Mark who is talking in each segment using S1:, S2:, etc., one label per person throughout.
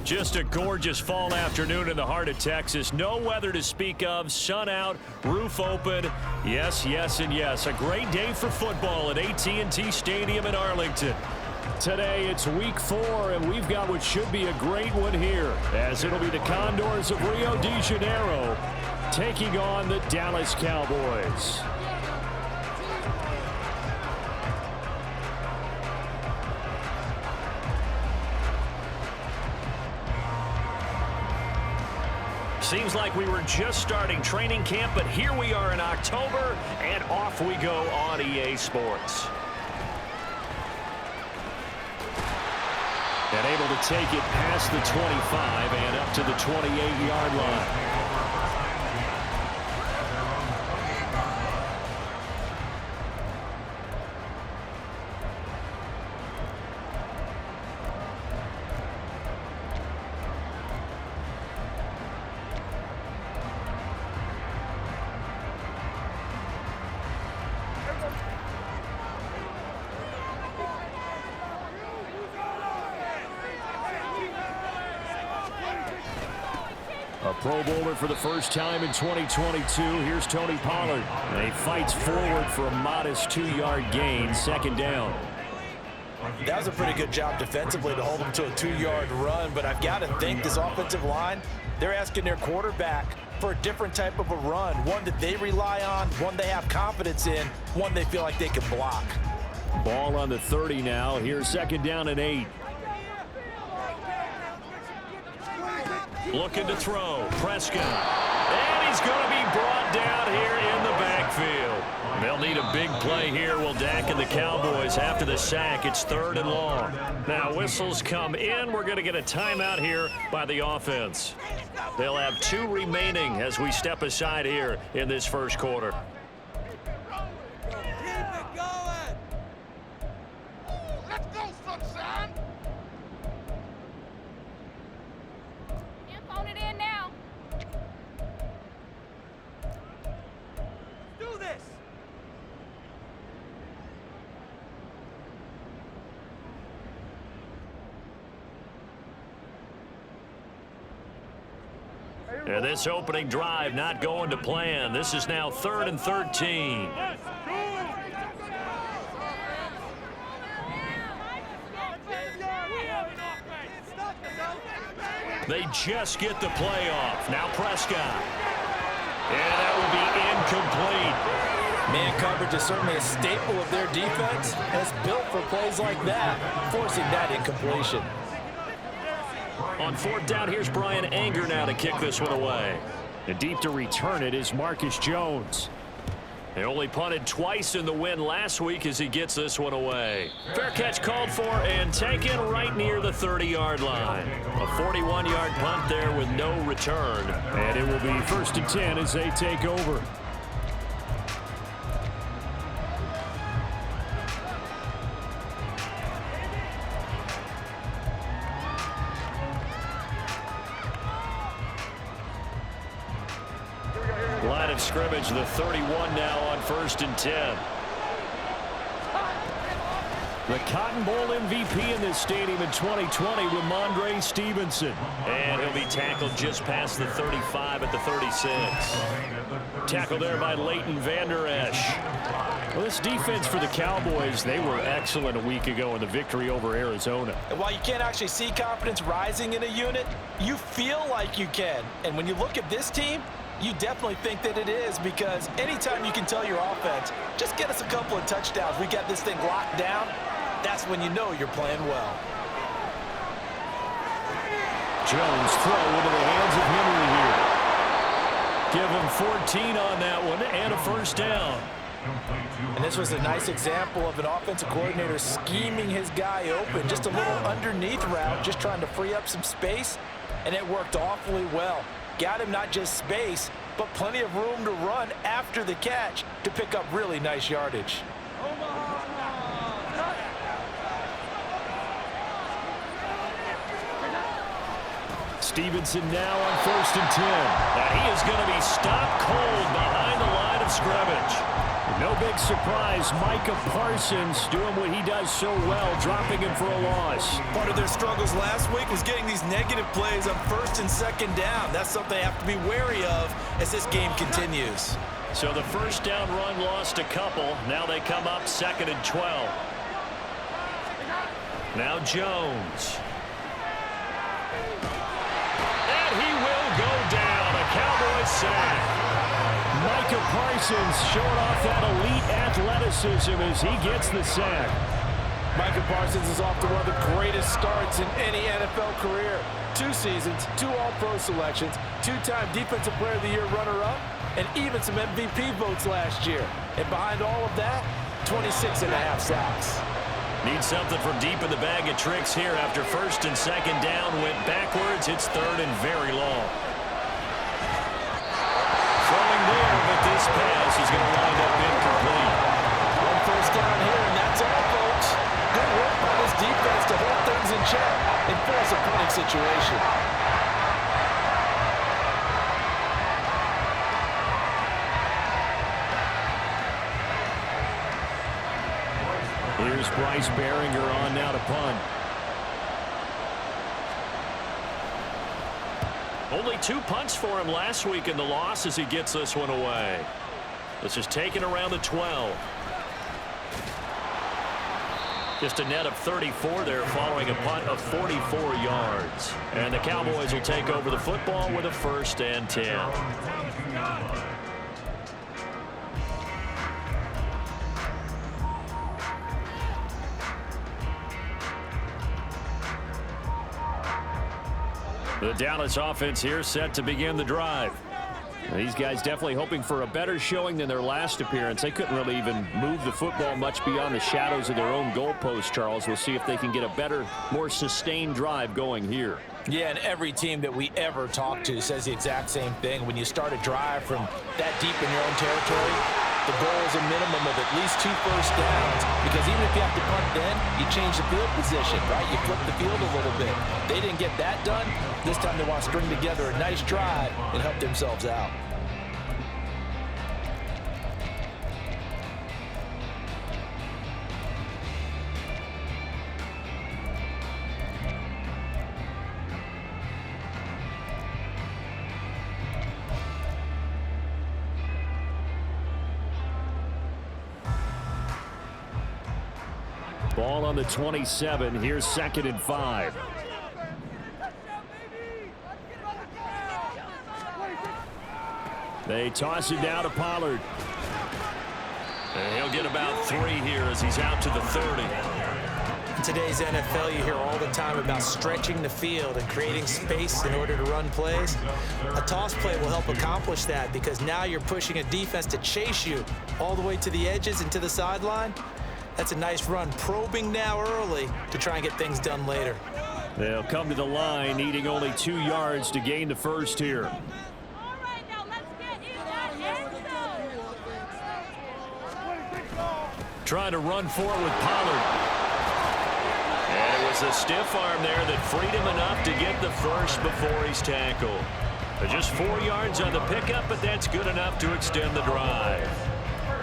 S1: Just a gorgeous fall afternoon in the heart of Texas. No weather to speak of. Sun out, roof open. Yes, yes, and yes. A great day for football at AT&T Stadium in Arlington. Today it's week 4, and we've got what should be a great one here, as it'll be the Condors of Rio de Janeiro taking on the Dallas Cowboys. Seems like we were just starting training camp, but here we are in October, and off we go on EA Sports. And able to take it past the 25 and up to the 28-yard line. A Pro Bowler for the first time in 2022. Here's Tony Pollard. And he fights forward for a modest 2-yard gain, second down.
S2: That was a pretty good job defensively to hold him to a 2-yard run, but I've got to think this offensive line, they're asking their quarterback for a different type of a run, one that they rely on, one they have confidence in, one they feel like they can block.
S1: Ball on the 30 now. Here's second down and 8. Looking to throw. Prescott. And he's going to be brought down here in the backfield. They'll need a big play here. Will Dak and the Cowboys after the sack. It's 3rd and long. Now whistles come in. We're going to get a timeout here by the offense. They'll have 2 remaining as we step aside here in this first quarter. And this opening drive not going to plan. This is now 3rd and 13. They just get the play off. Now Prescott. And that will be incomplete.
S2: Man coverage is certainly a staple of their defense, and it's built for plays like that, forcing that incompletion.
S1: On 4th down, here's Brian Anger now to kick this one away. And deep to return it is Marcus Jones. They only punted twice in the win last week as he gets this one away. Fair catch called for and taken right near the 30-yard line. A 41-yard punt there with no return. And it will be 1st and 10 as they take over. Line of scrimmage, the 31 now on 1st and 10. The Cotton Bowl MVP in this stadium in 2020 with Mondre Stevenson. And he'll be tackled just past the 35 at the 36. Tackled there by Leighton Vander Esch. Well, this defense for the Cowboys, they were excellent a week ago in the victory over Arizona.
S2: And while you can't actually see confidence rising in a unit, you feel like you can. And when you look at this team, you definitely think that it is, because anytime you can tell your offense, just get us a couple of touchdowns, we got this thing locked down, that's when you know you're playing well.
S1: Jones throw into the hands of Henry here. Give him 14 on that one and a 1st down.
S2: And this was a nice example of an offensive coordinator scheming his guy open, just a little underneath route, just trying to free up some space, and it worked awfully well. Got him not just space, but plenty of room to run after the catch to pick up really nice yardage.
S1: Stevenson now on 1st and 10. And he is going to be stopped cold behind the line of scrimmage. No big surprise. Micah Parsons doing what he does so well, dropping him for a loss.
S2: Part of their struggles last week was getting these negative plays on first and second down. That's something they have to be wary of as this game continues.
S1: So the first down run lost a couple. Now they come up 2nd and 12. Now Jones. And he will go down. A Cowboys sack. Micah Parsons showing off that elite athleticism as he gets the sack.
S2: Micah Parsons is off to one of the greatest starts in any NFL career. 2 seasons, 2 All-Pro selections, 2-time Defensive Player of the Year runner-up, and even some MVP votes last year. And behind all of that, 26.5 sacks.
S1: Need something from deep in the bag of tricks here after first and second down. Went backwards. It's 3rd and very long. Throwing there, but this pass is going to wind up incomplete.
S2: One first down here, and that's all, folks. Good work by this defense to hold things in check and force a punting situation.
S1: Here's Bryce Behringer on now to punt. Only 2 punts for him last week in the loss as he gets this one away. This is taken around the 12. Just a net of 34 there following a punt of 44 yards. And the Cowboys will take over the football with a 1st and 10. The Dallas offense here set to begin the drive. These guys definitely hoping for a better showing than their last appearance. They couldn't really even move the football much beyond the shadows of their own goalpost, Charles. We'll see if they can get a better, more sustained drive going here.
S2: Yeah, and every team that we ever talk to says the exact same thing. When you start a drive from that deep in your own territory, the goal is a minimum of at least 2 first downs, because even if you have to punt then, you change the field position, right? You flip the field a little bit. They didn't get that done. This time they want to string together a nice drive and help themselves out.
S1: Ball on the 27. Here's 2nd and 5. They toss it down to Pollard. And he'll get about 3 here as he's out to the 30.
S3: In today's NFL, you hear all the time about stretching the field and creating space in order to run plays. A toss play will help accomplish that, because now you're pushing a defense to chase you all the way to the edges and to the sideline. That's a nice run, probing now early to try and get things done later.
S1: They'll come to the line, needing only 2 yards to gain the first here. Trying to run forward with Pollard. And it was a stiff arm there that freed him enough to get the first before he's tackled. Just 4 yards on the pickup, but that's good enough to extend the drive.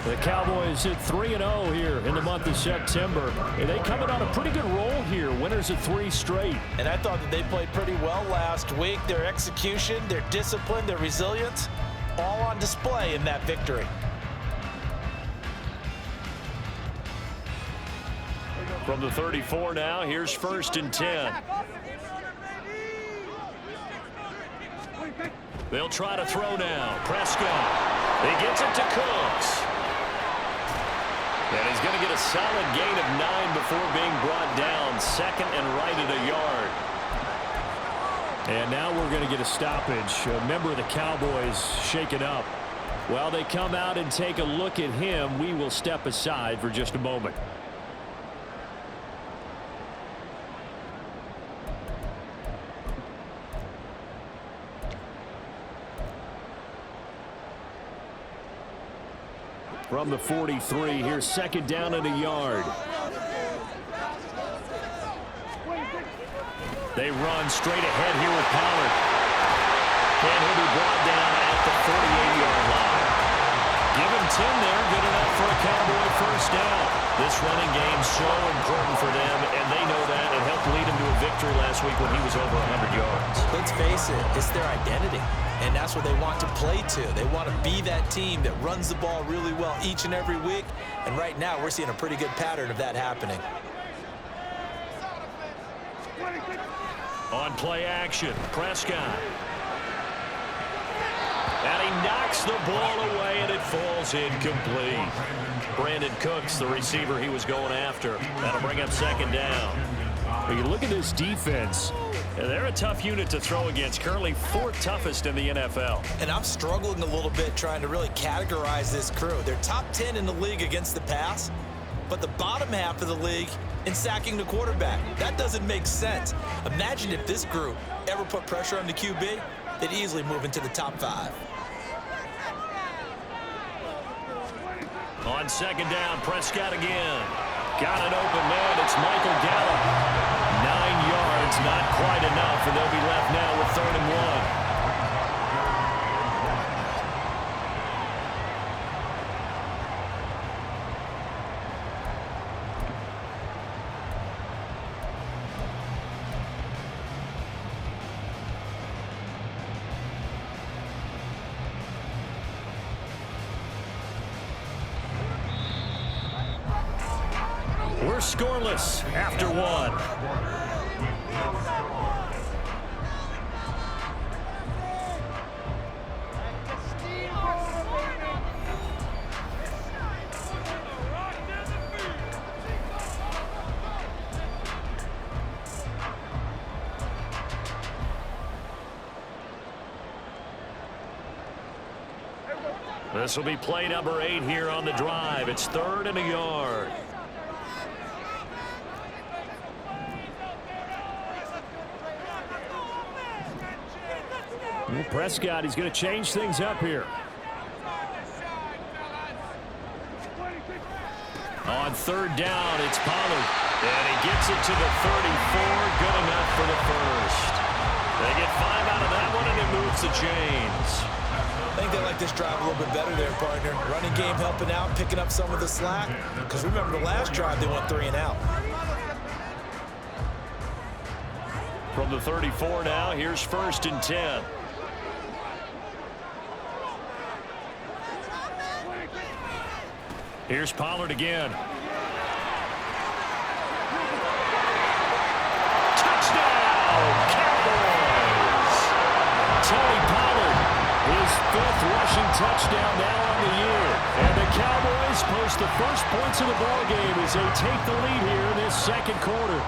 S1: The Cowboys hit 3-0 here in the month of September. And they coming on a pretty good roll here. Winners of 3 straight.
S2: And I thought that they played pretty well last week. Their execution, their discipline, their resilience, all on display in that victory.
S1: From the 34 now, here's 1st and 10. They'll try to throw now. Prescott. He gets it to Cooks. And he's going to get a solid gain of 9 before being brought down. 2nd and right at a yard. And now we're going to get a stoppage. A member of the Cowboys shaken up. While they come out and take a look at him, we will step aside for just a moment. From the 43, here's 2nd down and a yard. They run straight ahead here with Pollard. And he'll be brought down at the 48-yard line. Give him 10 there. Good enough for a Cowboy first down. This running game's so important for them, and they know that. It helped lead him to a victory last week when he was over 100 yards.
S2: Let's face it, it's their identity, and that's what they want to play to. They want to be that team that runs the ball really well each and every week, and right now we're seeing a pretty good pattern of that happening.
S1: On play action, Prescott. And he knocks the ball away, and it falls incomplete. Brandon Cooks, the receiver he was going after. That'll bring up second down. When you look at this defense, they're a tough unit to throw against, currently 4th toughest in the NFL.
S2: And I'm struggling a little bit trying to really categorize this crew. They're top 10 in the league against the pass, but the bottom half of the league in sacking the quarterback. That doesn't make sense. Imagine if this group ever put pressure on the QB, they'd easily move into the top 5.
S1: On second down, Prescott again. Got an open man. It's Michael Gallup. 9 yards, not quite enough, and they'll be left now with 3rd and 1. We're scoreless after 1. This will be play number 8 here on the drive. It's 3rd and a yard. Well, Prescott, he's going to change things up here. On 3rd down, it's Pollard. And he gets it to the 34. Good enough for the first. They get 5 out of that one, and it moves the chains.
S2: I think they like this drive a little bit better there, partner. Running game helping out, picking up some of the slack. Because remember the last drive, they went 3 and out.
S1: From the 34 now, here's 1st and 10. Here's Pollard again. Touchdown, Cowboys! Tony Pollard, his 5th rushing touchdown now on the year. And the Cowboys post the first points of the ballgame as they take the lead here in this 2nd quarter.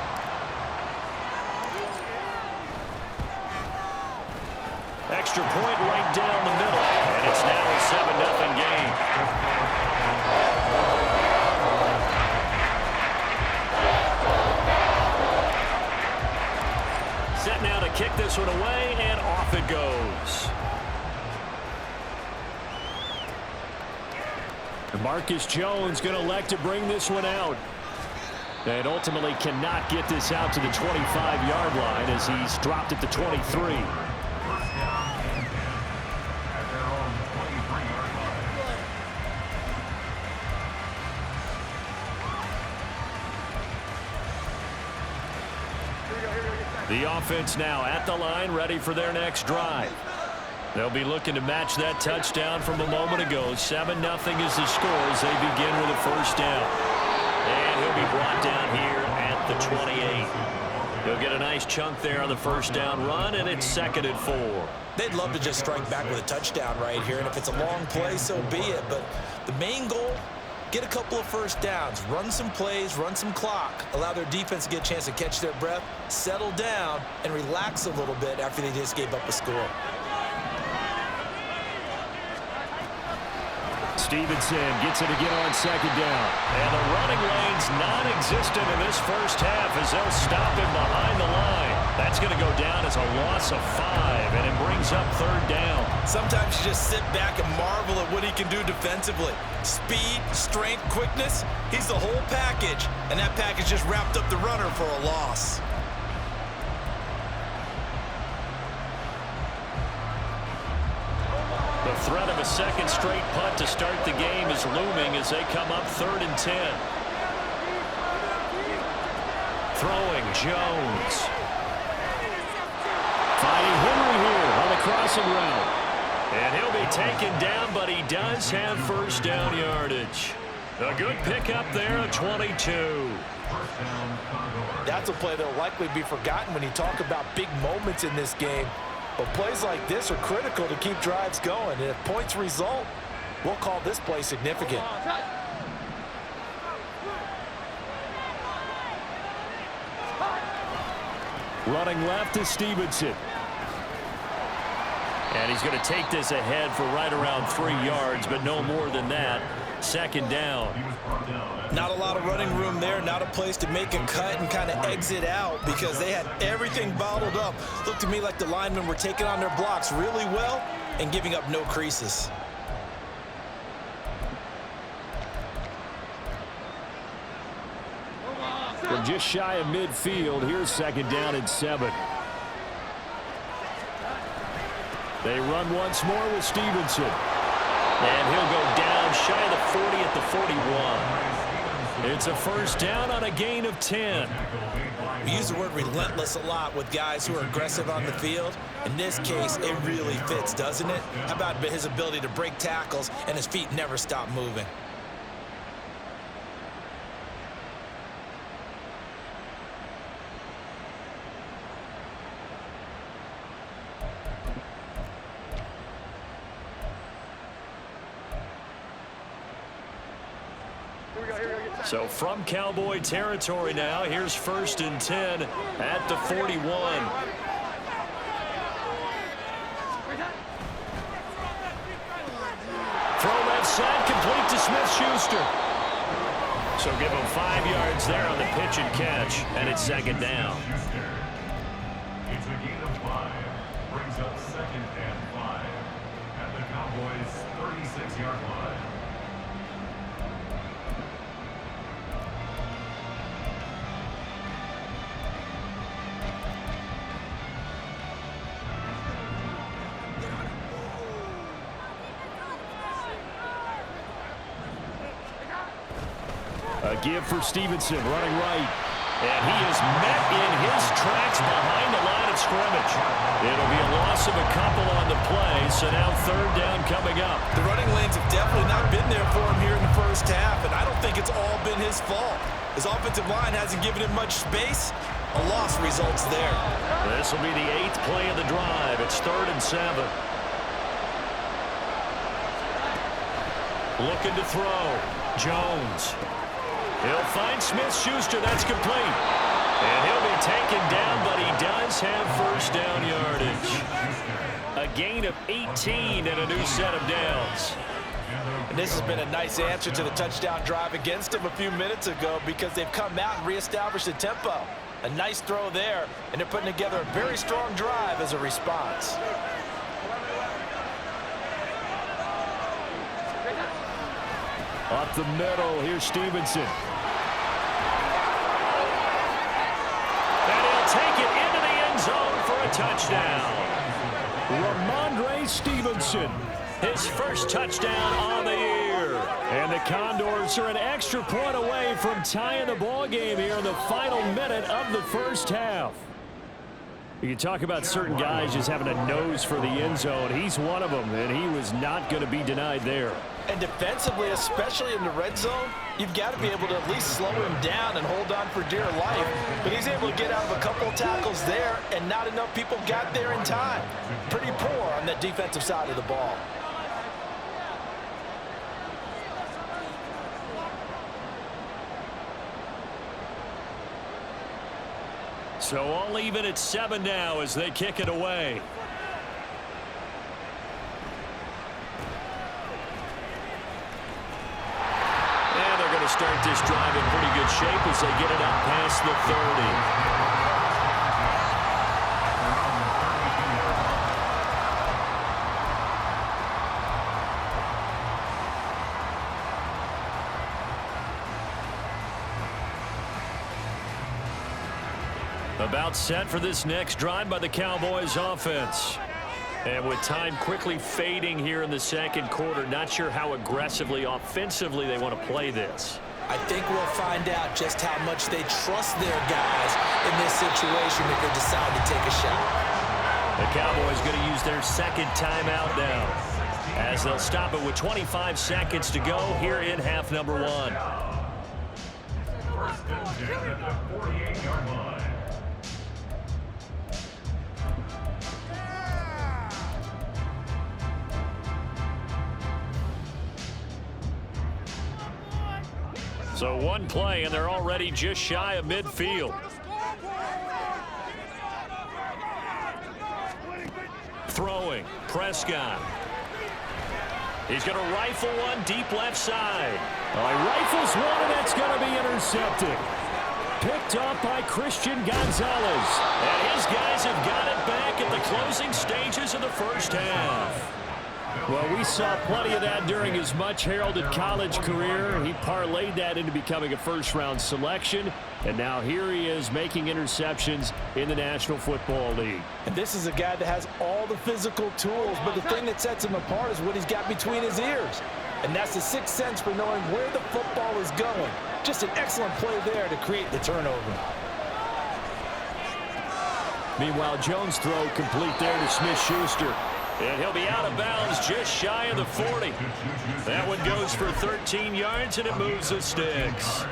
S1: Extra point right down the middle. And it's now a 7-0 game. Set now to kick this one away, and off it goes. Marcus Jones going to elect to bring this one out. And ultimately cannot get this out to the 25-yard line as he's dropped at the 23. The offense now at the line, ready for their next drive. They'll be looking to match that touchdown from a moment ago. 7-0 is the score as they begin with a first down. And he'll be brought down here at the 28. He'll get a nice chunk there on the first down run, and it's 2nd and 4.
S2: They'd love to just strike back with a touchdown right here, and if it's a long play, so be it. But the main goal, get a couple of first downs, run some plays, run some clock, allow their defense to get a chance to catch their breath, settle down, and relax a little bit after they just gave up a score.
S1: Stevenson gets it again on 2nd down. And the running lane's non-existent in this first half as they'll stop him behind the line. That's going to go down as a loss of 5, and it brings up 3rd down.
S2: Sometimes you just sit back and marvel at what he can do defensively. Speed, strength, quickness, he's the whole package. And that package just wrapped up the runner for a loss.
S1: The threat of a second straight punt to start the game is looming as they come up 3rd and 10. Throwing Jones. Finding Henry here on the crossing route. And he'll be taken down, but he does have first down yardage. A good pickup there at 22.
S2: That's a play that will likely be forgotten when you talk about big moments in this game. But plays like this are critical to keep drives going. And if points result, we'll call this play significant.
S1: Running left is Stevenson. And he's going to take this ahead for right around 3 yards, but no more than that. 2nd down.
S3: Not a lot of running room there, not a place to make a cut and kind of exit out because they had everything bottled up. Looked to me like the linemen were taking on their blocks really well and giving up no creases.
S1: From just shy of midfield, here's 2nd down and 7. They run once more with Stevenson. And he'll go down shy of the 40 at the 41. It's a first down on a gain of 10.
S3: We use the word relentless a lot with guys who are aggressive on the field. In this case, it really fits, doesn't it? How about his ability to break tackles and his feet never stop moving?
S1: So from Cowboy territory now, here's 1st and 10 at the 41. Throw left side, complete to Smith-Schuster. So give him 5 yards there on the pitch and catch, and it's 2nd down.
S4: It's a gain of 5. Brings up 2nd and 5 at the Cowboys' 36-yard line.
S1: A give for Stevenson, running right. And he is met in his tracks behind the line of scrimmage. It'll be a loss of a couple on the play, so now 3rd down coming up.
S2: The running lanes have definitely not been there for him here in the first half, and I don't think it's all been his fault. His offensive line hasn't given him much space. A loss results there.
S1: This will be the 8th play of the drive. It's 3rd and 7. Looking to throw. Jones. He'll find Smith-Schuster. That's complete. And he'll be taken down, but he does have first down yardage. A gain of 18 and a new set of downs.
S2: And this has been a nice answer to the touchdown drive against him a few minutes ago because they've come out and reestablished the tempo. A nice throw there, and they're putting together a very strong drive as a response.
S1: Up the middle, here's Stevenson. And he'll take it into the end zone for a touchdown. Ramondre Stevenson, his first touchdown on the year. And the Condors are an extra point away from tying the ball game here in the final minute of the first half. You can talk about certain guys just having a nose for the end zone. He's one of them, and he was not going to be denied there.
S2: And defensively, especially in the red zone, you've got to be able to at least slow him down and hold on for dear life. But he's able to get out of a couple of tackles there, and not enough people got there in time. Pretty poor on that defensive side of the ball.
S1: So all even at 7 now as they kick it away. And they're going to start this drive in pretty good shape as they get it up past the 30. About set for this next drive by the Cowboys offense. And with time quickly fading here in the second quarter, not sure how aggressively, offensively they want to play this.
S3: I think we'll find out just how much they trust their guys in this situation if they decide to take a shot.
S1: The Cowboys going to use their second timeout now, as they'll stop it with 25 seconds to go here in half number 1.
S4: First and 10 at the 48-yard line.
S1: So one play, and they're already just shy of midfield. Throwing, Prescott. He's going to rifle one deep left side.
S5: He rifles one, and that's going to be intercepted. Picked up by Christian Gonzalez.
S1: And his guys have got it back at the closing stages of the first half.
S5: Well, we saw plenty of that during his much-heralded college career. He parlayed that into becoming a first-round selection, and now here he is making interceptions in the National Football League.
S2: And this is a guy that has all the physical tools, but the thing that sets him apart is what he's got between his ears. And that's the sixth sense for knowing where the football is going. Just an excellent play there to create the turnover.
S5: Meanwhile, Jones' throw complete there to Smith-Schuster.
S1: And he'll be out of bounds just shy of the 40. That one goes for 13 yards, and it moves the sticks.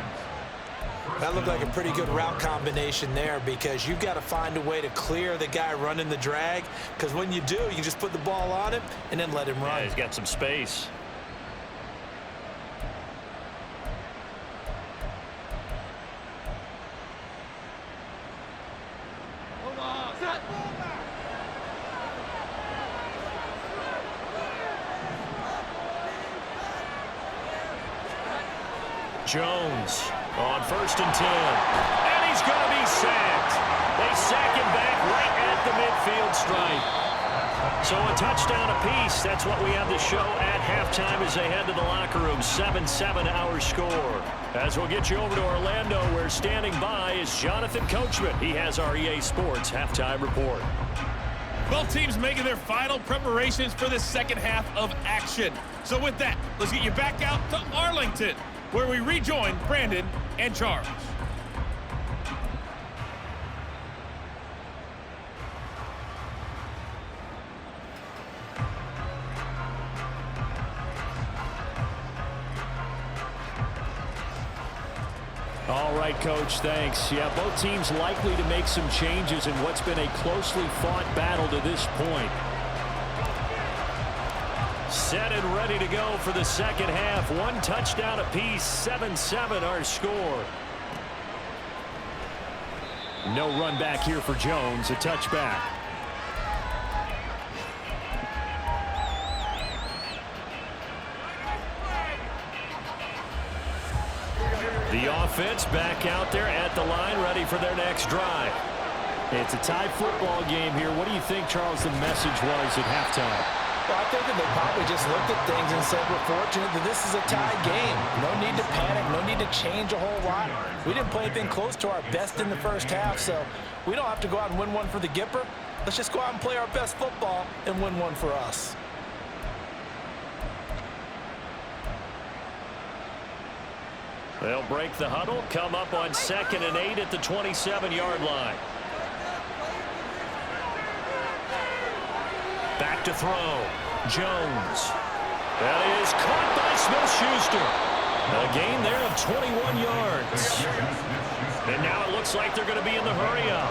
S3: That looked like a pretty good route combination there, because you've got to find a way to clear the guy running the drag, because when you do, you can just put the ball on him and then let him run.
S1: Yeah, he's got some space. Jones on 1st and 10. And he's going to be sacked. They sack him back right at the midfield stripe. So a touchdown apiece. That's what we have to show at halftime as they head to the locker room. 7-7 our score. As we'll get you over to Orlando, where standing by is Jonathan Coachman. He has our EA Sports halftime report.
S6: Both teams making their final preparations for the second half of action. So with that, let's get you back out to Arlington, where we rejoin Brandon and Charles.
S5: All right, Coach, thanks. Yeah, both teams likely to make some changes in what's been a closely fought battle to this point.
S1: Set and ready to go for the second half. One touchdown apiece, 7-7 our score.
S5: No run back here for Jones, a touchback.
S1: The offense back out there at the line, ready for their next drive.
S5: It's a tie football game here. What do you think, Charles, the message was at halftime?
S2: Well, I think that they probably just looked at things and said, we're fortunate that this is a tie game. No need to panic, no need to change a whole lot. We didn't play anything close to our best in the first half, so we don't have to go out and win one for the Gipper. Let's just go out and play our best football and win one for us.
S1: They'll break the huddle, come up on 2nd and 8 at the 27-yard line. Back to throw. Jones. That is caught by Smith-Schuster. A gain there of 21 yards. And now it looks like they're going to be in the hurry-up.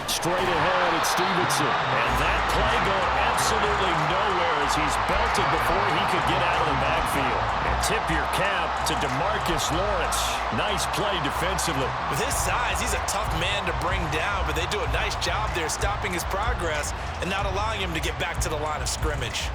S5: Straight ahead, it's Stevenson.
S1: And that play going absolutely nowhere as he's belted before he could get out of the backfield. And tip your cap to DeMarcus Lawrence. Nice play defensively.
S3: With his size, he's a tough man to bring down, but they do a nice job there stopping his progress and not allowing him to get back to the line of scrimmage.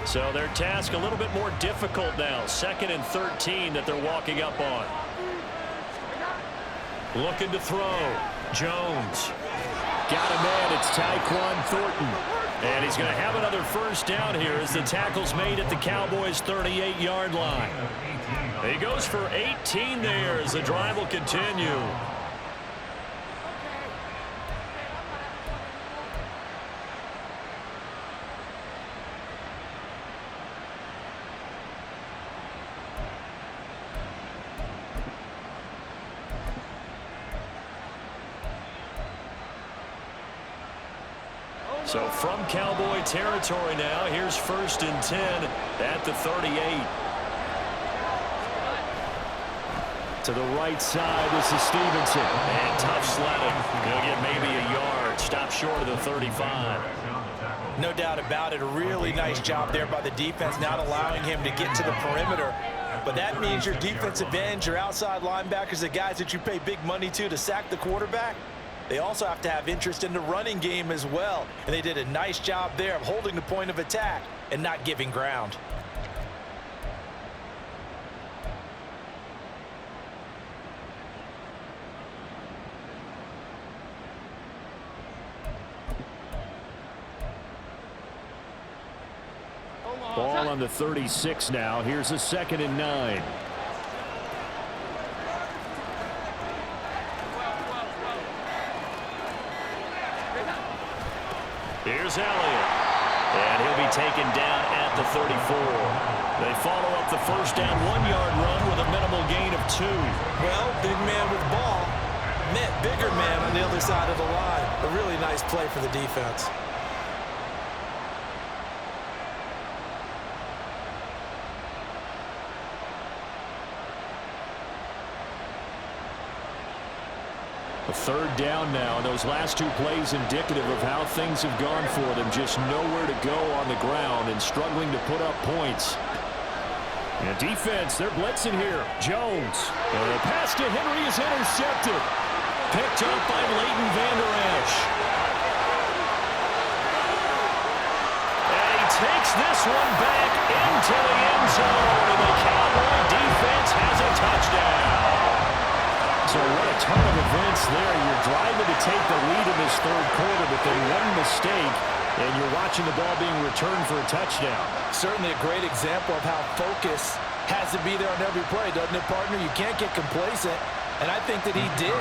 S1: So their task a little bit more difficult now. 2nd and 13 that they're walking up on. Looking to throw. Jones.
S5: Got a man. It's Tyquan Thornton.
S1: And he's going to have another first down here as the tackle's made at the Cowboys' 38-yard line. He goes for 18 there as the drive will continue. So from Cowboy territory now, here's 1st and 10 at the 38.
S5: To the right side, this is Stevenson.
S1: And tough sledding. He'll get maybe a yard. Stop short of the 35.
S2: No doubt about it. A really nice job there by the defense, not allowing him to get to the perimeter. But that means your defensive ends, your outside linebackers, the guys that you pay big money to sack the quarterback, they also have to have interest in the running game as well. And they did a nice job there of holding the point of attack and not giving ground.
S5: Ball on the 36 now. Here's a 2nd and 9.
S1: Here's Elliott. And he'll be taken down at the 34. They follow up the first down 1-yard run with a minimal gain of 2.
S2: Well, big man with ball met bigger man on the other side of the line. A really nice play for the defense.
S5: A 3rd down now. Those last 2 plays indicative of how things have gone for them. Just nowhere to go on the ground and struggling to put up points. And defense, they're blitzing here. Jones. And the pass to Henry is intercepted.
S1: Picked up by Leighton Vander Esch. And he takes this one back into the end zone. And the Cowboy defense has a touchdown.
S5: So what a turn of events there. You're driving to take the lead in this 3rd quarter, but then one mistake, and you're watching the ball being returned for a touchdown.
S2: Certainly a great example of how focus has to be there on every play, doesn't it, partner? You can't get complacent, and I think that he did.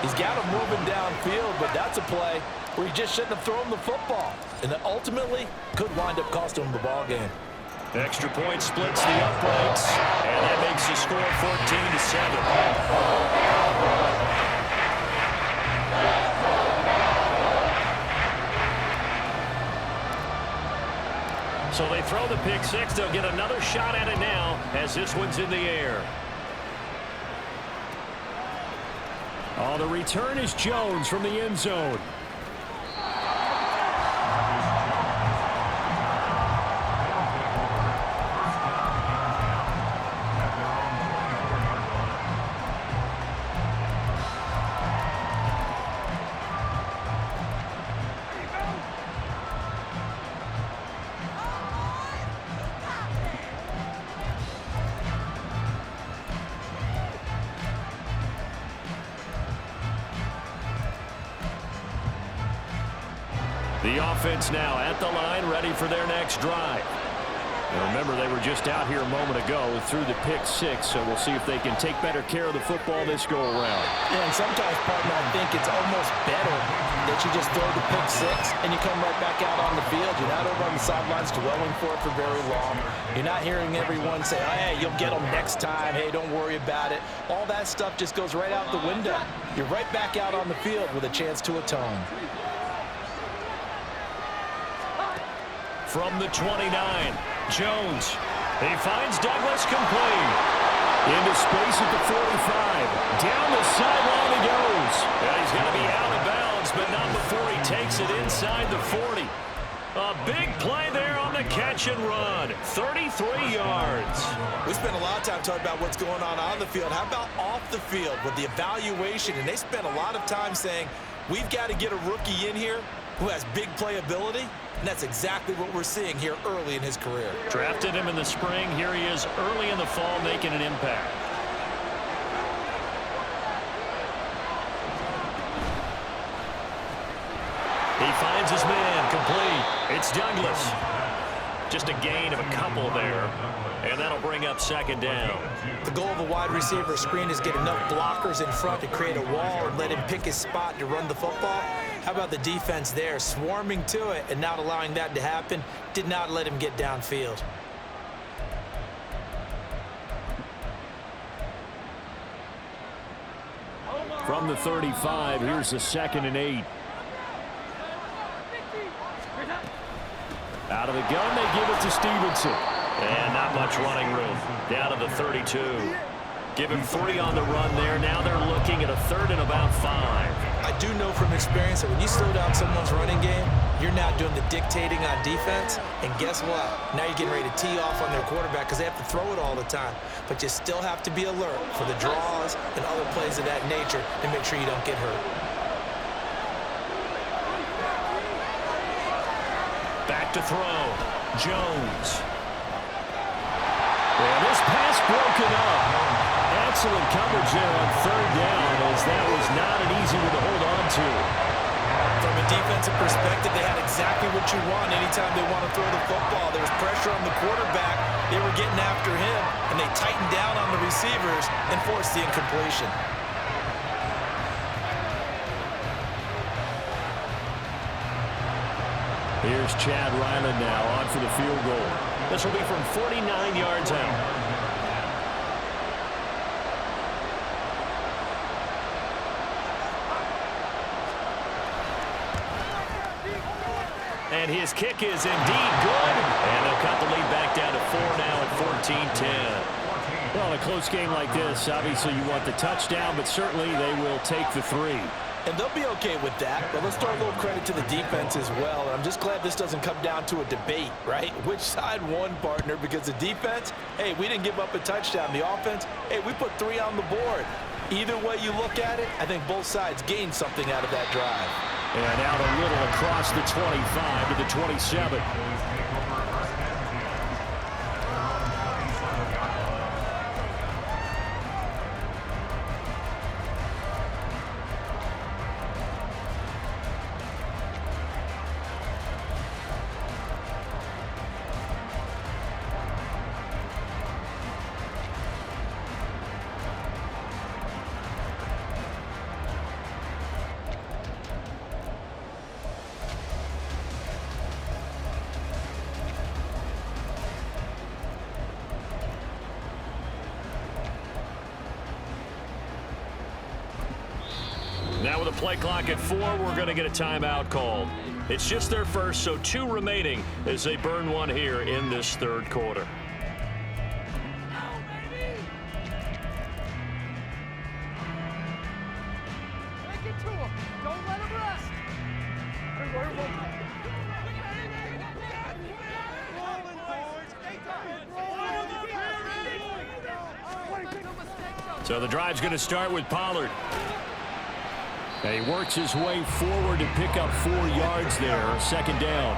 S2: He's got him moving downfield, but that's a play where he just shouldn't have thrown the football, and that ultimately could wind up costing him the ball game.
S1: Extra point splits the uprights, and that makes the score 14-7. So they throw the pick 6. They'll get another shot at it now as this one's in the air.
S5: Oh, the return is Jones from the end zone. The offense now at the line, ready for their next drive. And remember, they were just out here a moment ago through the pick 6, so we'll see if they can take better care of the football this go-around.
S2: Yeah, and sometimes, partner, I think it's almost better that you just throw the pick 6 and you come right back out on the field. You're not over on the sidelines dwelling for it for very long. You're not hearing everyone say, oh, hey, you'll get them next time. Hey, don't worry about it. All that stuff just goes right out the window. You're right back out on the field with a chance to atone.
S1: From the 29, Jones. He finds Douglas complete.
S5: Into space at the 45. Down the sideline he goes.
S1: And he's going to be out of bounds, but not before he takes it inside the 40. A big play there on the catch and run. 33 yards.
S2: We spent a lot of time talking about what's going on the field. How about off the field with the evaluation? And they spent a lot of time saying, we've got to get a rookie in here who has big playability, and that's exactly what we're seeing here early in his career.
S1: Drafted him in the spring. Here he is early in the fall making an impact. He finds his man complete. It's Douglas. Just a gain of a couple there, and that'll bring up second down.
S2: The goal of a wide receiver screen is get enough blockers in front to create a wall and let him pick his spot to run the football. How about the defense there, swarming to it and not allowing that to happen? Did not let him get downfield.
S5: From the 35, here's the 2nd and 8. Out of the gun, they give it to Stevenson.
S1: And not much running room. Down to the 32. Give him 3 on the run there. Now they're looking at a 3rd and about 5.
S2: I do know from experience that when you slow down someone's running game, you're now doing the dictating on defense. And guess what? Now you're getting ready to tee off on their quarterback because they have to throw it all the time. But you still have to be alert for the draws and other plays of that nature to make sure you don't get hurt.
S1: Back to throw. Jones.
S5: And this pass broken up. Excellent coverage there on 3rd down, as that was not an easy one to hold on to.
S2: From a defensive perspective, they had exactly what you want anytime they want to throw the football. There was pressure on the quarterback. They were getting after him, and they tightened down on the receivers and forced the incompletion.
S5: Here's Chad Ryland now on for the field goal.
S1: This will be from 49 yards out. And his kick is indeed good. And they'll cut the lead back down to 4 now at 14-10.
S5: Well, a close game like this, obviously you want the touchdown, but certainly they will take the 3.
S2: And they'll be okay with that, but let's throw a little credit to the defense as well. And I'm just glad this doesn't come down to a debate, right? Which side won, partner? Because the defense, hey, we didn't give up a touchdown. The offense, hey, we put 3 on the board. Either way you look at it, I think both sides gained something out of that drive.
S5: And out a little across the 25 to the 27.
S1: Now with a play clock at 4, we're going to get a timeout called. It's just their first, so 2 remaining as they burn one here in this 3rd quarter. So the drive's going to start with Pollard.
S5: And he works his way forward to pick up 4 yards there, 2nd down.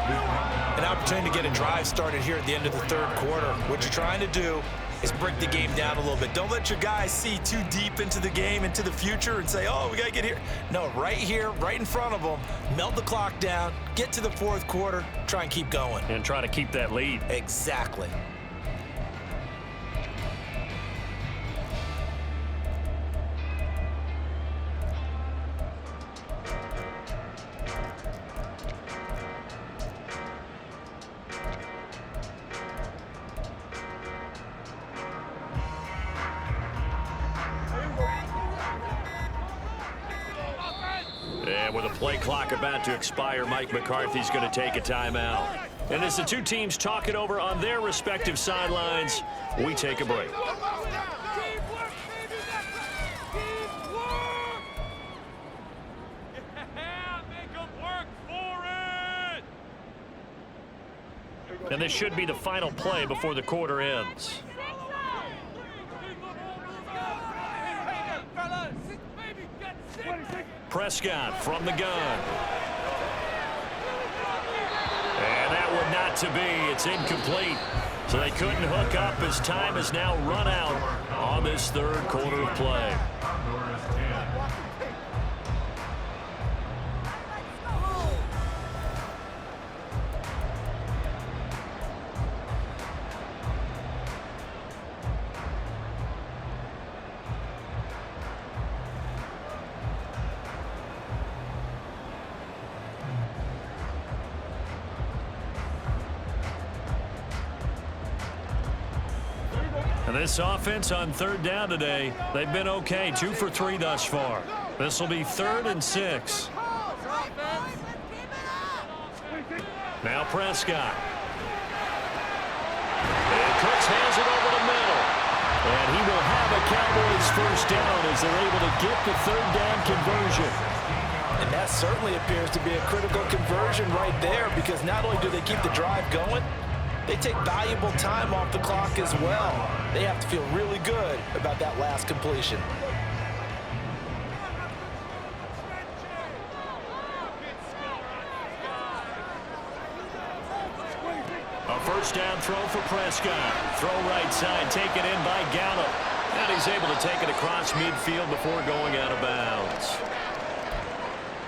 S2: An opportunity to get a drive started here at the end of the 3rd quarter. What you're trying to do is break the game down a little bit. Don't let your guys see too deep into the game, into the future, and say, oh, we got to get here. No, right here, right in front of them, melt the clock down, get to the 4th quarter, try and keep going.
S1: And try to keep that lead.
S2: Exactly.
S1: And with a play clock about to expire, Mike McCarthy's going to take a timeout. And as the 2 teams talk it over on their respective sidelines, we take a break. And this should be the final play before the quarter ends. Prescott from the gun. And that one not to be. It's incomplete. So they couldn't hook up as time has now run out on this third quarter of play.
S4: Condors 10.
S1: And this offense on third down today, they've been okay. 2 for 3 thus far. This will be 3rd and 6. Now Prescott. And Cooks hands it over the middle. And he will have a Cowboys first down as they're able to get the third down conversion.
S2: And that certainly appears to be a critical conversion right there, because not only do they keep the drive going, they take valuable time off the clock as well. They have to feel really good about that last completion.
S1: A first down throw for Prescott. Throw right side, taken in by Gallup. And he's able to take it across midfield before going out of bounds.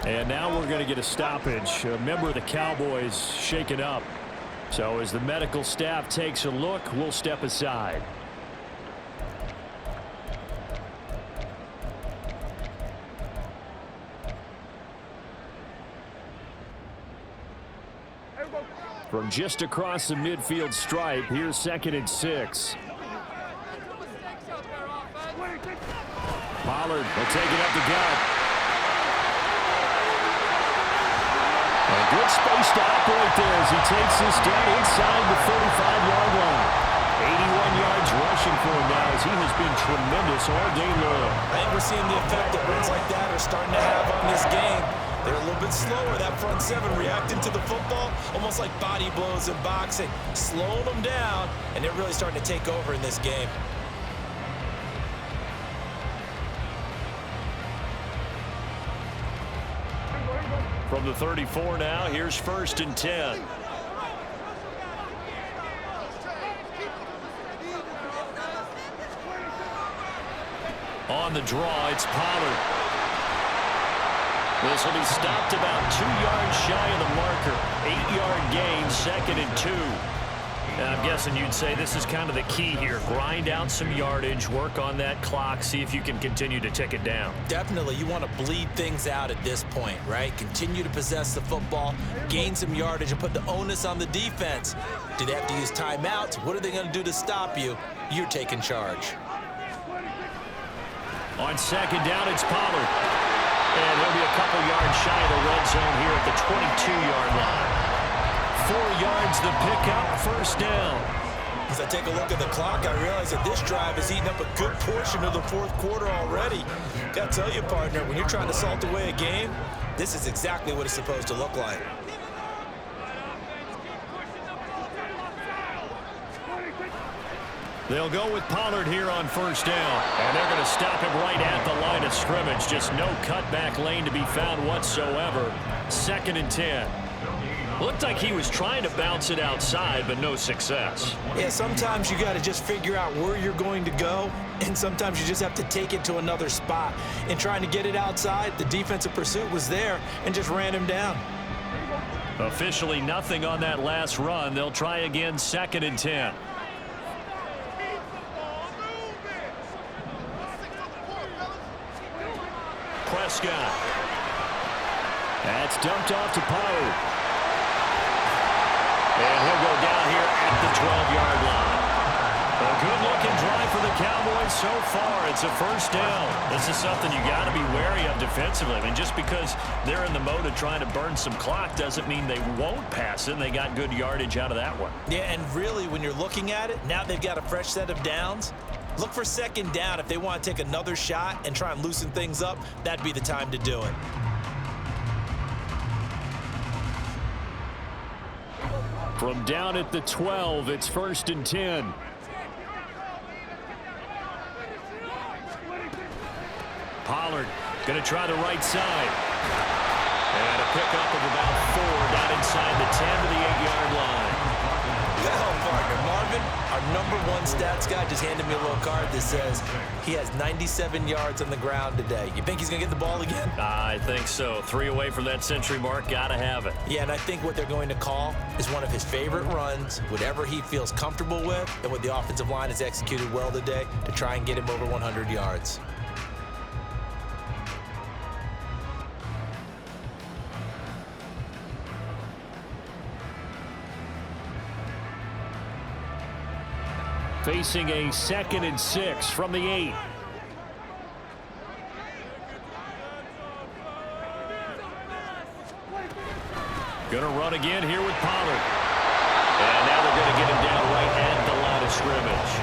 S5: And now we're going to get a stoppage. A member of the Cowboys shaken up. So as the medical staff takes a look, we'll step aside. From just across the midfield stripe, here's 2nd and 6. Pollard will take it up the gut. A good space to operate there as he takes this down inside the 45-yard line. 81 yards rushing for him now as he has been tremendous all day long.
S2: I think we're seeing the effect that runs like that are starting to have on this game. They're a little bit slower, that front seven, reacting to the football, almost like body blows in boxing, slowing them down, and they're really starting to take over in this game.
S1: From the 34 now, here's 1st and 10. On the draw, it's Pollard. This will be stopped about 2 yards shy of the marker. 8-yard gain, 2nd and 2. And I'm guessing you'd say this is kind of the key here. Grind out some yardage, work on that clock, see if you can continue to tick it down.
S2: Definitely, you want to bleed things out at this point, right? Continue to possess the football, gain some yardage, and put the onus on the defense. Do they have to use timeouts? What are they going to do to stop you? You're taking charge.
S1: On 2nd down, it's Pollard. And he'll be a couple yards shy of the red zone here at the 22-yard line. 4 yards the pickup, first down.
S2: As I take a look at the clock, I realize that this drive is eating up a good portion of the 4th quarter already. Got to tell you, partner, when you're trying to salt away a game, this is exactly what it's supposed to look like.
S1: They'll go with Pollard here on first down. And they're going to stop him right at the line of scrimmage. Just no cutback lane to be found whatsoever. 2nd and 10. Looked like he was trying to bounce it outside, but no success.
S2: Yeah, sometimes you got to just figure out where you're going to go, and sometimes you just have to take it to another spot. In trying to get it outside, the defensive pursuit was there and just ran him down.
S1: Officially nothing on that last run. They'll try again, 2nd and 10. Prescott. That's dumped off to Pollard. And he'll go down here at the 12-yard line. A good-looking drive for the Cowboys so far. It's a first down. This is something you got to be wary of defensively. I mean, just because they're in the mode of trying to burn some clock doesn't mean they won't pass it. They got good yardage out of that one.
S2: Yeah, and really, when you're looking at it, now they've got a fresh set of downs. Look for 2nd down. If they want to take another shot and try and loosen things up, that'd be the time to do it.
S5: From down at the 12, it's 1st and 10.
S1: Pollard going to try the right side. And a pickup of about 4 down inside the 10 to the 8-yard line.
S2: Well, partner, Marvin, our #1 stats guy just handed me a little card that says he has 97 yards on the ground today. You think he's going to get the ball again?
S1: I think so. 3 away from that century mark. Got to have it.
S2: Yeah, and I think what they're going to call is one of his favorite runs, whatever he feels comfortable with, and what the offensive line has executed well today to try and get him over 100 yards.
S5: Facing a 2nd and 6 from the 8.
S1: Going to run again here with Pollard. And now they're going to get him down right at the line of scrimmage.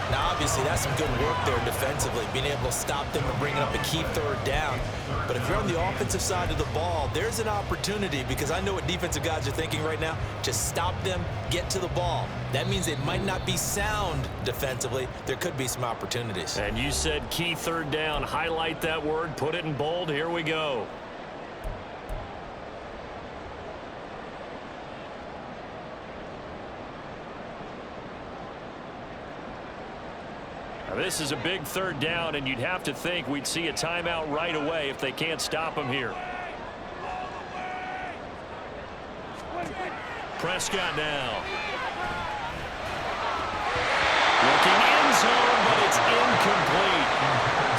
S2: Now, obviously, that's some good work there defensively, being able to stop them and bringing up a key 3rd down. But if you're on the offensive side of the ball, there's an opportunity, because I know what defensive guys are thinking right now. Just stop them, get to the ball. That means they might not be sound defensively. There could be some opportunities.
S1: And you said key 3rd down. Highlight that word. Put it in bold. Here we go. Now, this is a big 3rd down, and you'd have to think we'd see a timeout right away if they can't stop him here. Prescott now. Looking end zone, but it's incomplete.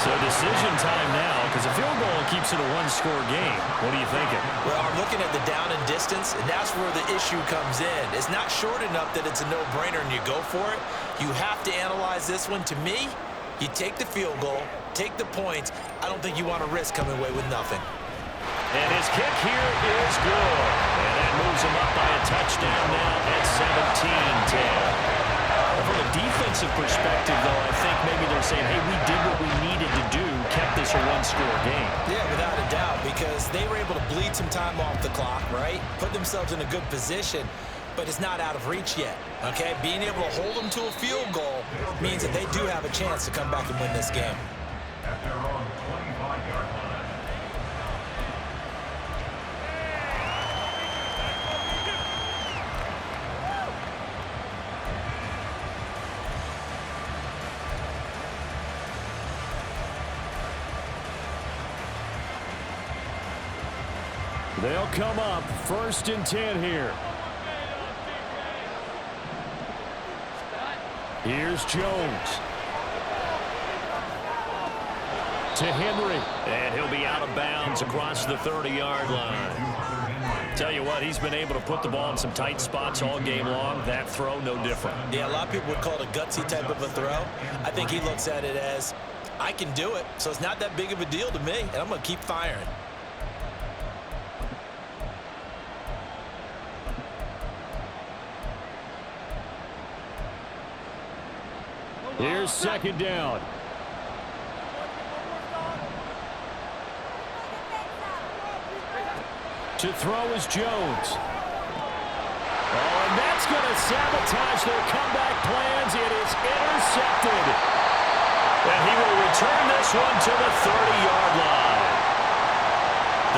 S1: So decision time now, because a field goal keeps it a 1-score game. What are you thinking?
S2: Well, I'm looking at the down and distance, and that's where the issue comes in. It's not short enough that it's a no-brainer and you go for it. You have to analyze this one. To me, you take the field goal, take the points. I don't think you want to risk coming away with nothing.
S1: And his kick here is good. And that moves him up by a touchdown now at 17-10. From a defensive perspective, though, I think maybe they're saying, hey, we did what we needed to do, kept this a 1-score game.
S2: Yeah, without a doubt, because they were able to bleed some time off the clock, right? Put themselves in a good position, but it's not out of reach yet, okay? Being able to hold them to a field goal means that they do have a chance to come back and win this game.
S4: At their own 25-yard line.
S5: They'll come up 1st and 10 here. Here's Jones. To Henry.
S1: And he'll be out of bounds across the 30-yard line. Tell you what, he's been able to put the ball in some tight spots all game long. That throw, no different.
S2: Yeah, a lot of people would call it a gutsy type of a throw. I think he looks at it as, I can do it, so it's not that big of a deal to me, and I'm going to keep firing.
S5: Here's 2nd down. To throw is Jones. Oh, and that's going to sabotage their comeback plans. It is intercepted.
S1: And he will return this one to the 30-yard line.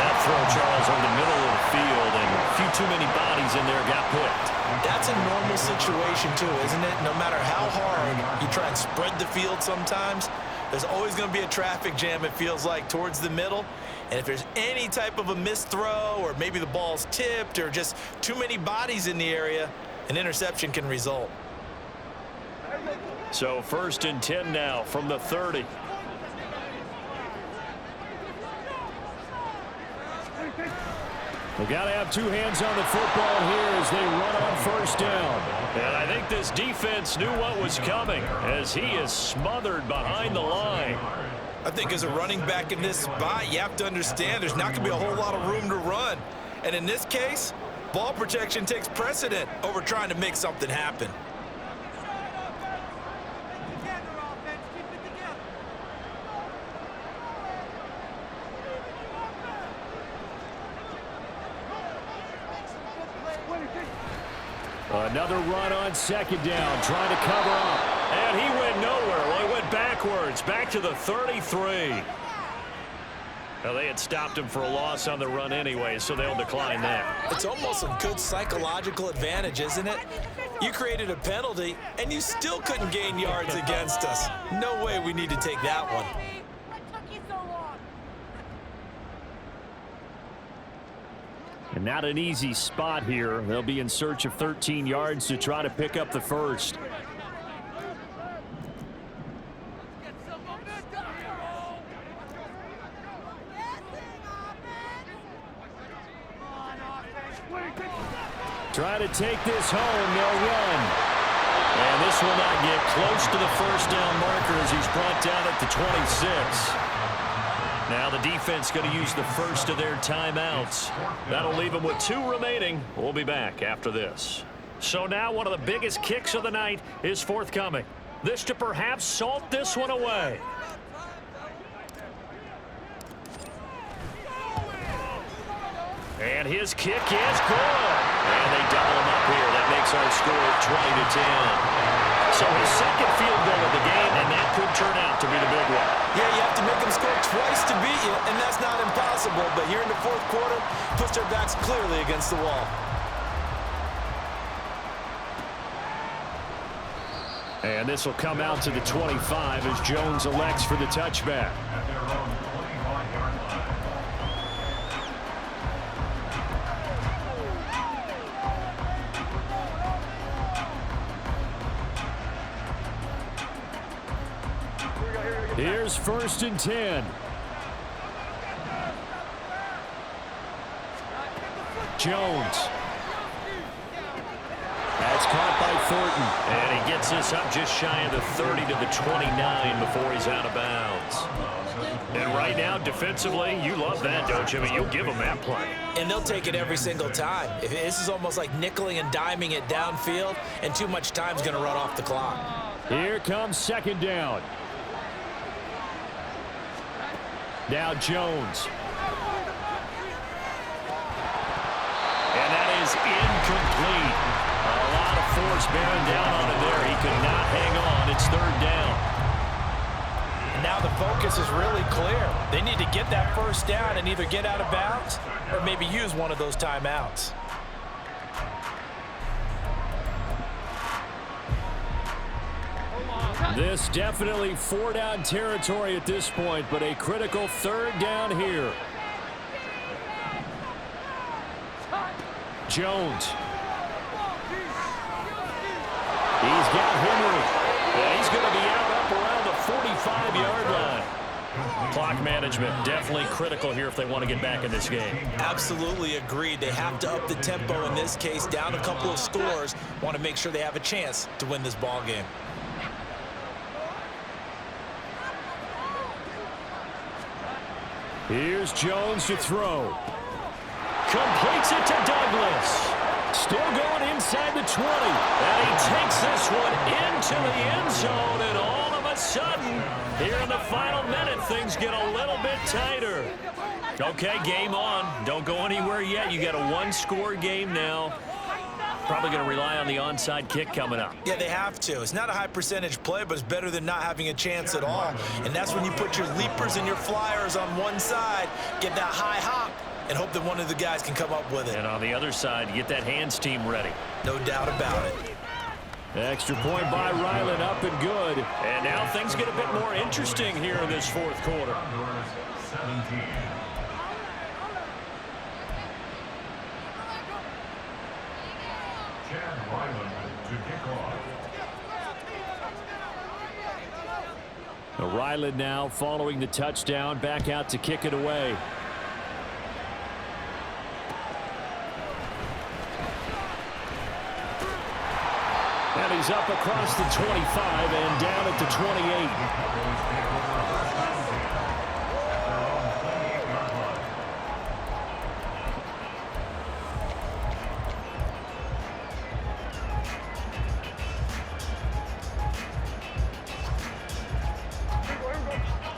S1: That throw, Charles, over the middle of the field, and a few too many bodies in there got picked.
S2: That's a normal situation, too, isn't it? No matter how hard you try and spread the field sometimes, there's always going to be a traffic jam, it feels like, towards the middle. And if there's any type of a missed throw, or maybe the ball's tipped, or just too many bodies in the area, an interception can result.
S1: So 1st and 10 now from the 30.
S5: They've got to have 2 hands on the football here as they run on 1st down.
S1: And I think this defense knew what was coming as he is smothered behind the line.
S2: I think as a running back in this spot, you have to understand there's not going to be a whole lot of room to run. And in this case, ball protection takes precedent over trying to make something happen.
S5: Another run on 2nd down, trying to cover up.
S1: And he went nowhere. Well, he went backwards, back to the 33. Well, they had stopped him for a loss on the run anyway, so they'll decline that.
S2: It's almost a good psychological advantage, isn't it? You created a penalty, and you still couldn't gain yards against us. No way we need to take that one.
S5: And not an easy spot here. They'll be in search of 13 yards to try to pick up the first. Try to take this home. They'll run. And this will not get close to the first down marker as he's brought down at the 26. Now the defense going to use the first of their timeouts. That'll leave them with 2 remaining. We'll be back after this. So now one of the biggest kicks of the night is forthcoming. This to perhaps salt this one away. And his kick is good. And they double him up here. That makes our score 20-10. So his second field goal of the game, and that could turn out to be the big one.
S2: Yeah, you have to make them score twice to beat you, and that's not impossible. But here in the fourth quarter, puts their backs clearly against the wall.
S5: And this will come out to the 25 as Jones elects for the touchback.
S4: At their own 25-yard line.
S5: Here's 1st and 10. Jones. That's caught by Thornton.
S1: And he gets this up just shy of the 30 to the 29 before he's out of bounds. And right now, defensively, you love that, don't you? I mean, you'll give them that play.
S2: And they'll take it every single time. This is almost like nickeling and diming it downfield, and too much time's going to run off the clock.
S5: Here comes 2nd down. Now Jones.
S1: And that is incomplete. A lot of force bearing down on him there. He could not hang on. It's 3rd down.
S2: And now the focus is really clear. They need to get that first down and either get out of bounds or maybe use one of those timeouts.
S5: This definitely 4-down territory at this point, but a critical 3rd down here. Jones. He's got Henry.
S1: Yeah, he's going to be out up around the 45-yard line. Clock management definitely critical here if they want to get back in this game.
S2: Absolutely agreed. They have to up the tempo in this case, down a couple of scores. Want to make sure they have a chance to win this ball game.
S5: Here's Jones to throw.
S1: Completes it to Douglas.
S5: Still going inside the 20.
S1: And he takes this one into the end zone, and all of a sudden, here in the final minute, things get a little bit tighter. Okay, game on. Don't go anywhere yet. You got a 1-score game now. Probably going to rely on the onside kick coming up.
S2: Yeah, they have to. It's not a high percentage play, but it's better than not having a chance at all. And that's when you put your leapers and your flyers on one side, get that high hop, and hope that one of the guys can come up with it.
S1: And on the other side, get that hands team ready.
S2: No doubt about it.
S5: Extra point by Ryland, up and good.
S1: And now things get a bit more interesting here in this fourth quarter.
S4: Condors 17.
S5: Ryland now following the touchdown, back out to kick it away. And he's up across the 25 and down at the 28.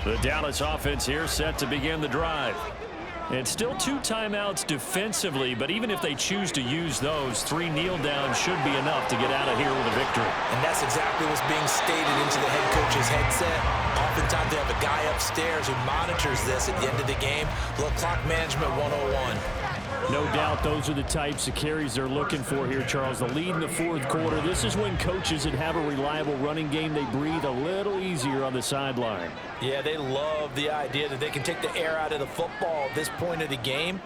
S5: The Dallas offense here set to begin the drive.
S1: And still 2 timeouts defensively, but even if they choose to use those, 3 kneel downs should be enough to get out of here with a victory.
S2: And that's exactly what's being stated into the head coach's headset. Oftentimes they have a guy upstairs who monitors this at the end of the game. Little clock management 101.
S5: No doubt those are the types of carries they're looking for here, Charles. The lead in the 4th quarter. This is when coaches that have a reliable running game, they breathe a little easier on the sideline.
S2: Yeah, they love the idea that they can take the air out of the football at this point of the game.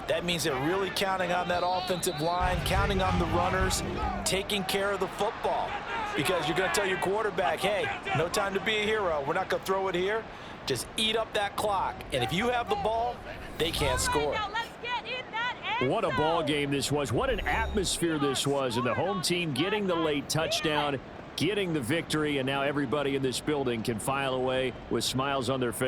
S2: That means they're really counting on that offensive line, counting on the runners, taking care of the football. Because you're going to tell your quarterback, hey, no time to be a hero. We're not going to throw it here. Just eat up that clock. And if you have the ball, they can't score.
S5: What a ball game this was. What an atmosphere this was. And the home team getting the late touchdown, getting the victory, and now everybody in this building can file away with smiles on their face.